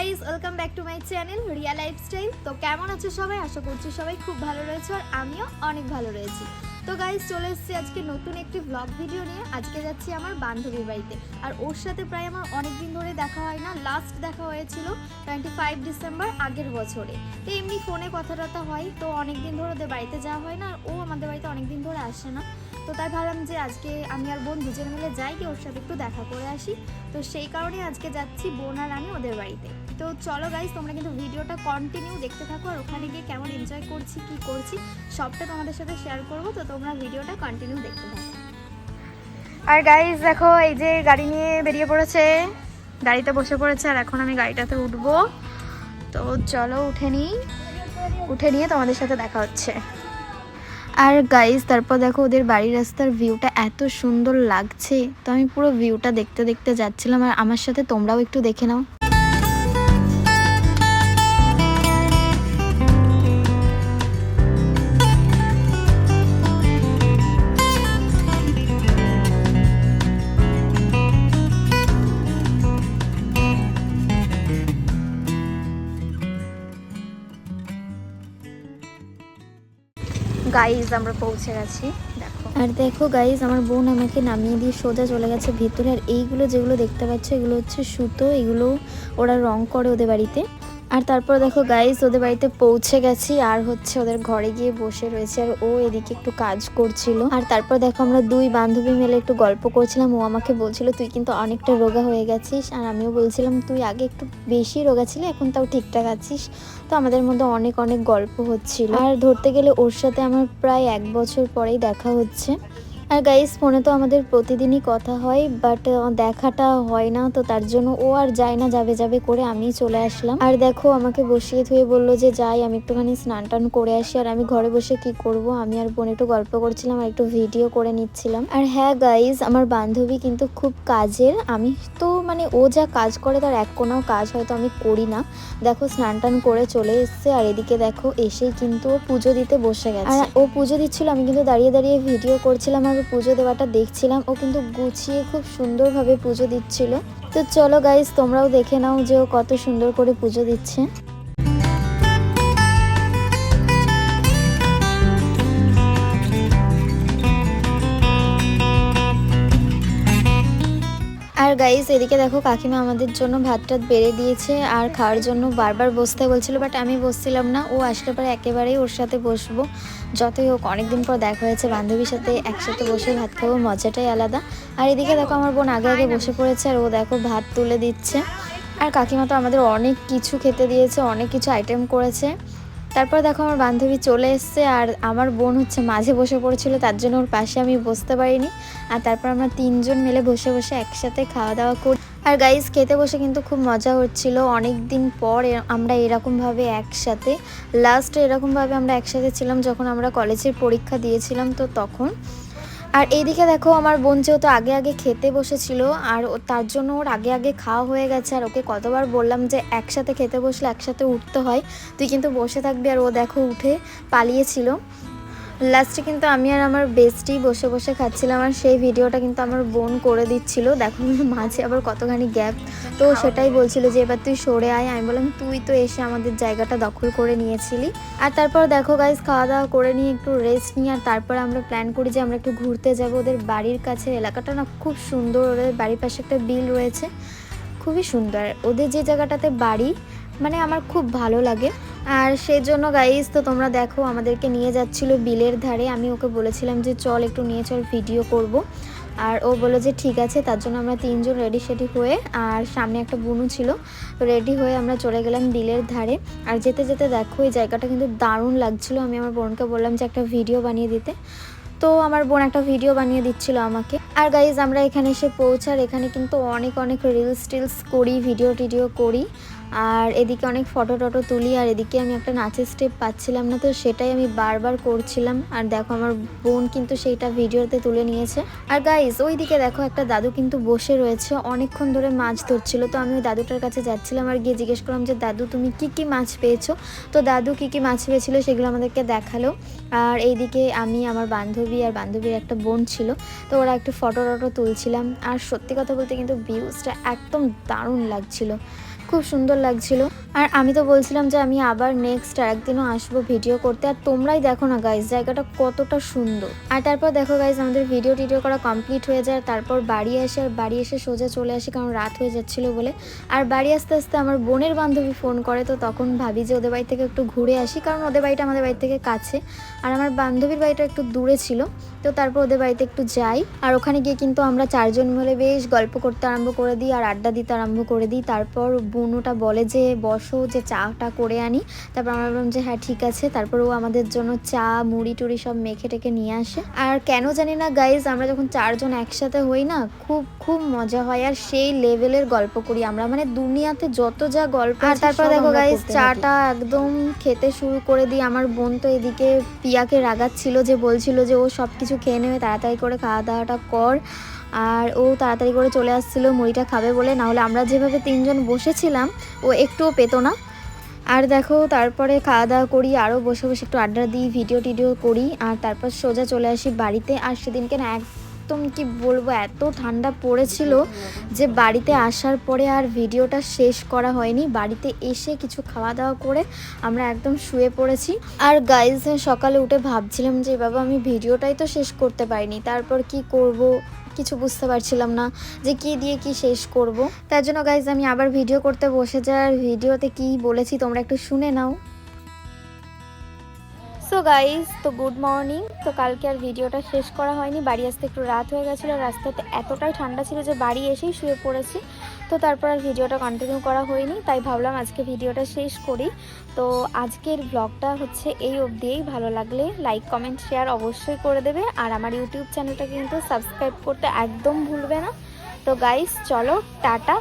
Guys, welcome back to my channel Riya lifestyle. তো কেমন আছো সবাই? আশা করছি সবাই খুব ভালো রয়েছে আর আমিও অনেক ভালো রয়েছি। তো গাইস, চলে এসেছি আজকে নতুন একটি ব্লগ ভিডিও নিয়ে। আজকে যাচ্ছি আমার বান্ধবীর বাড়িতে, আর ওর সাথে প্রায় আমার অনেক দিন ধরে দেখা হয় না। লাস্ট দেখা হয়েছিল 25 ডিসেম্বর আগের বছরে। তো এমনি ফোনে কথা টথা হয়, তো অনেক দিন ধরে ওদের বাড়িতে যাওয়া হয় না, আর ও আমাদের বাড়িতে অনেক দিন ধরে আসে না। তো তাই ভাবলাম যে আজকে আমি আর বোন দুজনে মিলে যাই, কি ওর সাথে একটু দেখা করে আসি। তো সেই কারণে আজকে যাচ্ছি বোন আর আমি ওদের বাড়িতে। তো চলো গাইস, তোমরা কিন্তু ভিডিওটা কন্টিনিউ দেখতে থাকো, আর ওখানে গিয়ে কেমন এনজয় করছি, কি করছি সবটা তোমাদের সাথে শেয়ার করবো। তো তোমরা ভিডিওটা কন্টিনিউ দেখতে থাকো। আর গাইস দেখো, এই যে গাড়ি নিয়ে বেরিয়ে পড়েছে, গাড়িতে বসে পড়েছে, আর এখন আমি গাড়িটাতে উঠবো। তো চলো উঠে নিয়ে তোমাদের সাথে দেখা হচ্ছে। আর গাইস তারপর দেখো, ওদের বাড়ির রাস্তার ভিউটা এত সুন্দর লাগছে। তো আমি পুরো ভিউটা দেখতে দেখতে যাচ্ছিলাম, আর আমার সাথে তোমরাও একটু দেখে নাও। গাইজ আমরা পৌঁছে গেছি, দেখো। আর দেখো গাইজ, আমার বোন আমাকে নামিয়ে দিয়ে সোজা চলে গেছে ভিতরে। আর এইগুলো যেগুলো দেখতে পাচ্ছ, এগুলো হচ্ছে সুতো, এগুলো ওরা রং করে ওদের বাড়িতে। আর তারপর দেখো গাইজ, ওদের বাড়িতে পৌঁছে গেছি, আর হচ্ছে ওদের ঘরে গিয়ে বসে রয়েছে, আর ও এদিকে একটু কাজ করছিল। আর তারপর দেখো, আমরা দুই বান্ধবী মিলে একটু গল্প করছিলাম। ও আমাকে বলছিল তুই কিন্তু অনেকটা রোগা হয়ে গেছিস, আর আমিও বলছিলাম তুই আগে একটু বেশি রোগা ছিলি, এখন তাও ঠিকঠাক আছিস। তো আমাদের মধ্যে অনেক অনেক গল্প হচ্ছিল। আর ধরতে গেলে ওর সাথে আমার প্রায় 1 বছর পরেই দেখা হচ্ছে। আর গাইস, ফোনে তো আমাদের প্রতিদিনই কথা হয়, বাট দেখাটা হয় না। তো তার জন্য ও আর যায় না, যাবে যাবে করে আমি চলে আসলাম। আর দেখো, আমাকে বসিয়ে থুয়ে বললো যে যাই আমি একটুখানি স্নান টান করে আসি। আর আমি ঘরে বসে কি করব, আমি আর বোন একটু গল্প করছিলাম আর একটু ভিডিও করে নিচ্ছিলাম। আর হ্যাঁ গাইস, আমার বান্ধবী কিন্তু খুব কাজের। আমি তো মানে ও যা কাজ করে তার এক কোনাও কাজ হয়তো আমি করি না। দেখো, স্নান টান করে চলে এসছে, আর এদিকে দেখো এসেই কিন্তু ও পুজো দিতে বসে গেছে। আর ও পুজো দিচ্ছিল, আমি কিন্তু দাঁড়িয়ে দাঁড়িয়ে ভিডিও করছিলাম আর পুজো দেওয়াটা দেখছিলাম। ও কিন্তু গুছিয়ে খুব সুন্দরভাবে পুজো দিচ্ছিল। তো চলো গাইস, তোমরাও দেখে নাও যে ও কত সুন্দর করে পুজো দিচ্ছে। আর গাইস, এদিকে দেখো কাকিমা আমাদের জন্য ভাত টাত বেড়ে দিয়েছে, আর খাওয়ার জন্য বারবার বসতে বলছিল, বাট আমি বসছিলাম না। ও আসলে পরে একেবারেই ওর সাথে বসবো। যতই হোক অনেকদিন পর দেখা হয়েছে, বান্ধবীর সাথে একসাথে বসে ভাত খাবো, মজাটাই আলাদা। আর এদিকে দেখো, আমার বোন আগে আগে বসে পড়েছে, আর ও দেখো ভাত তুলে দিচ্ছে। আর কাকিমা তো আমাদের অনেক কিছু খেতে দিয়েছে, অনেক কিছু আইটেম করেছে। তারপর দেখো, আমার বান্ধবী চলে এসছে, আর আমার বোন হচ্ছে মাঝে বসে পড়েছিল, তার জন্য ওর পাশে আমি বসতে পারিনি। আর তারপর আমরা 3 জন মিলে বসে বসে একসাথে খাওয়া দাওয়া করি। আর গাইস, খেতে বসে কিন্তু খুব মজা হচ্ছিল। অনেক দিন পর আমরা এরকমভাবে একসাথে, লাস্ট এরকমভাবে আমরা একসাথে ছিলাম যখন আমরা কলেজের পরীক্ষা দিয়েছিলাম, তো তখন। আর এইদিকে দেখো, আমার বোন যেহেতু আগে আগে খেতে বসেছিল, আর তার জন্য ওর আগে আগে খাওয়া হয়ে গেছে। আর ওকে কতবার বললাম যে একসাথে খেতে বসলে একসাথে উঠতে হয়, তুই কিন্তু বসে থাকবি। আর ও দেখো উঠে পালিয়েছিল। লাস্টে কিন্তু আমি আর আমার বেস্টি বসে বসে খাচ্ছিলাম, আর সেই ভিডিওটা কিন্তু আমার বোন করে দিচ্ছিল। দেখো মাঝে আবার কতখানি গ্যাপ। তো সেটাই বলছিল যে এবার তুই সরে আয়। আমি বললাম তুই তো এসে আমাদের জায়গাটা দখল করে নিয়েছিলি। আর তারপর দেখো গাইস, খাওয়া দাওয়া করে নিয়ে একটু রেস্ট নিই। আর তারপর আমরা প্ল্যান করি যে আমরা একটু ঘুরতে যাব। ওদের বাড়ির কাছে এলাকাটা না খুব সুন্দর, ওদের বাড়ির পাশে একটা বিল রয়েছে, খুবই সুন্দর ওদের যে জায়গাটাতে বাড়ি, মানে আমার খুব ভালো লাগে। আর সেই জন্য গাইস, তো তোমরা দেখো আমাদেরকে নিয়ে যাচ্ছিল বিলের ধারে। আমি ওকে বলেছিলাম যে চল একটু নিয়ে চল, ভিডিও করব। আর ও বললো যে ঠিক আছে। তার জন্য আমরা 3 জন রেডি সেডি হয়ে, আর সামনে একটা বুনু ছিল, রেডি হয়ে আমরা চলে গেলাম বিলের ধারে। আর যেতে যেতে দেখো এই জায়গাটা কিন্তু দারুণ লাগছিল। আমি আমার বোনকে বললাম যে একটা ভিডিও বানিয়ে দিতে, তো আমার বোন একটা ভিডিও বানিয়ে দিচ্ছিল আমাকে। আর গাইজ, আমরা এখানে এসে পৌঁছার এখানে কিন্তু অনেক অনেক রিলস টিলস করি, ভিডিও টিডিও করি। আর এদিকে অনেক ফটো টটো তুলি। আর এদিকে আমি একটা নাচের স্টেপ পাচ্ছিলাম না, তো সেটাই আমি বারবার করছিলাম। আর দেখো, আমার বোন কিন্তু সেইটা ভিডিওতে তুলে নিয়েছে। আর গাইজ, ওইদিকে দেখো একটা দাদু কিন্তু বসে রয়েছে, অনেকক্ষণ ধরে মাছ ধরছিল। তো আমি ওই দাদুটার কাছে যাচ্ছিলাম, আর গিয়ে জিজ্ঞেস করলাম যে দাদু তুমি কি কি মাছ পেয়েছো। তো দাদু কি কি মাছ পেয়েছিল সেগুলো আমাদেরকে দেখালো। আর এইদিকে আমি, আমার বান্ধবী আর বান্ধবীর একটা বোন ছিল, তো ওরা একটু ফটো টটো তুলছিলাম। আর সত্যি কথা বলতে কিন্তু ভিউজটা একদম দারুণ লাগছিল, খুব সুন্দর লাগছিল। আর আমি তো বলছিলাম যে আমি আবার নেক্সট আরেকদিনও আসবো ভিডিও করতে। আর তোমরাই দেখো না গাইজ জায়গাটা কতটা সুন্দর। আর তারপর দেখো গাইজ আমাদের ভিডিও টিডিও করা কমপ্লিট হয়ে যায়। তারপর বাড়ি আসে, আর বাড়ি এসে সোজা চলে আসি কারণ রাত হয়ে যাচ্ছিলো বলে। আর বাড়ি আসতে আসতে আমার বোনের বান্ধবী ফোন করে, তো তখন ভাবি যে ওদের বাড়ি থেকে একটু ঘুরে আসি, কারণ ওদের বাড়িটা আমাদের বাড়ি থেকে কাছে আর আমার বান্ধবীর বাড়িটা একটু দূরে ছিল। তো তারপর ওদের বাড়িতে একটু যাই, আর ওখানে গিয়ে কিন্তু আমরা 4 জন মিলে বেশ গল্প করতে আরম্ভ করে দিই আর আড্ডা দিতে আরম্ভ করে দিই। তারপর বোনটা বলে যে বসো, যে চাটা করে আনি। তারপর আমরা বললাম যে হ্যাঁ ঠিক আছে। তারপর ও আমাদের জন্য চা মুড়ি টুড়ি সব মেখে টেকে নিয়ে আসে। আর কেন জানি না গাইজ আমরা যখন 4 জন একসাথে হই না, খুব খুব মজা হয় আর সেই লেভেলের গল্প করি আমরা, মানে দুনিয়াতে যত যা গল্প। আর তারপর দেখো গাইজ চাটা একদম খেতে শুরু করে দিই। আমার বোন তো এদিকে পিয়াকে রাগাচ্ছিল, যে বলছিল যে ও সব কিছু খেয়ে নেবে, তাড়াতাড়ি করে খাওয়া দাওয়াটা কর। আর ও তাড়াতাড়ি করে চলে আসছিল মুড়িটা খাবে বলে, নাহলে আমরা যেভাবে 3 জন বসেছিলাম ও একটুও পেতো না। আর দেখো তারপরে খাওয়া দাওয়া করি, আরও বসে বসে একটু আড্ডা দিই, ভিডিও টিডিও করি, আর তারপর সোজা চলে আসি বাড়িতে। আর সেদিনকে না একদম কি বলবো, এত ঠান্ডা পড়েছিল যে বাড়িতে আসার পরে আর ভিডিওটা শেষ করা হয়নি। বাড়িতে এসে কিছু খাওয়া দাওয়া করে আমরা একদম শুয়ে পড়েছি। আর গাইজ সকালে উঠে ভাবছিলাম যে বাবা আমি ভিডিওটাই তো শেষ করতে পারিনি, তারপর কি করব কিছু বুঝতে পারছিলাম না যে কি দিয়ে কি শেষ করব। তার জন্য গাইজ আমি আবার ভিডিও করতে বসে যাই। আর ভিডিওতে কি বলেছি তোমরা একটু শুনে নাও। সো গাইজ, তো গুড মর্নিং। তো কালকে আর ভিডিওটা শেষ করা হয়নি, বাড়ি আসতে একটু রাত হয়ে গেছিলো। রাস্তাতে এতটাই ঠান্ডা ছিল যে বাড়ি এসেই শুয়ে পড়েছি। তো তারপর আর ভিডিওটা কন্টিনিউ করা হয়নি, তাই ভাবলাম আজকে ভিডিওটা শেষ করি। তো আজকের ব্লগটা হচ্ছে এই অবধিই। ভালো লাগলে লাইক কমেন্ট শেয়ার অবশ্যই করে দেবে, আর আমার ইউটিউব চ্যানেলটা কিন্তু সাবস্ক্রাইব করতে একদম ভুলবে না। তো গাইজ চলো টাটা।